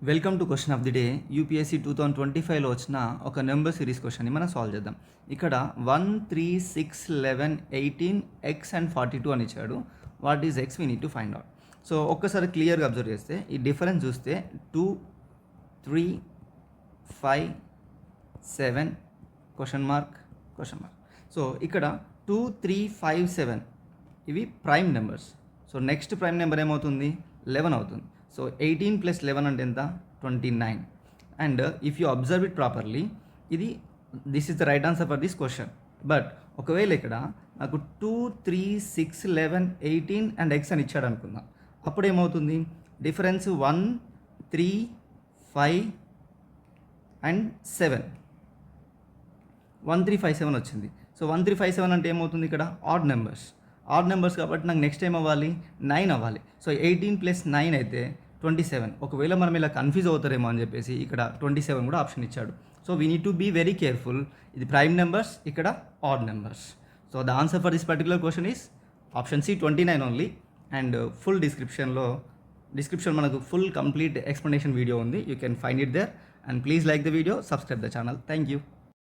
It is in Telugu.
Welcome to question of the day. UPSC 2025లో వచ్చిన ఒక నెంబర్ సిరీస్ క్వశ్చన్ని మనం సాల్వ్ చేద్దాం. ఇక్కడ 1, 3, 6, 11, 18, x అండ్ 42 అని ఇచ్చాడు. What is X we need to find out. So ఒక్కసారి క్లియర్గా అబ్జర్వ్ చేస్తే ఈ డిఫరెన్స్ చూస్తే 2, 3, 5, 7 క్వశ్చన్ మార్క్. సో ఇక్కడ 2, 3, 5, 7 ఇవి prime numbers. So next prime number ఏమవుతుంది? 11 అవుతుంది. సో 18 + 11 అంటే ఎంత? 29. And if you observe it properly, this is the right answer for this question. But ఒకవేళ ఇక్కడ నాకు 2, 3, 6, 11, 18 అండ్ ఎక్స్ అని ఇచ్చాడు అనుకుందాం. అప్పుడు ఏమవుతుంది? Difference 1, 3, 5 and 7. 1, 3, 5, 7 వచ్చింది. సో 1, 3, 5, 7 అంటే ఏమవుతుంది? ఇక్కడ ఆడ్ నెంబర్స్ కాబట్టి నాకు నెక్స్ట్ ఏం అవ్వాలి? 9 అవ్వాలి. సో 18 + 9 అయితే 27. ఒకవేళ మనం ఇలా కన్ఫ్యూజ్ అవుతారేమో అని చెప్పేసి ఇక్కడ 27 కూడా ఆప్షన్ ఇచ్చాడు. So we need to be very careful. ఇది ప్రైమ్ నెంబర్స్, ఇక్కడ odd numbers. So the answer for this particular question is option C, 29 only. And full description మనకు ఫుల్ కంప్లీట్ ఎక్స్ప్లెనేషన్ వీడియో ఉంది. You can find it there. And please like the video, subscribe the channel. Thank you.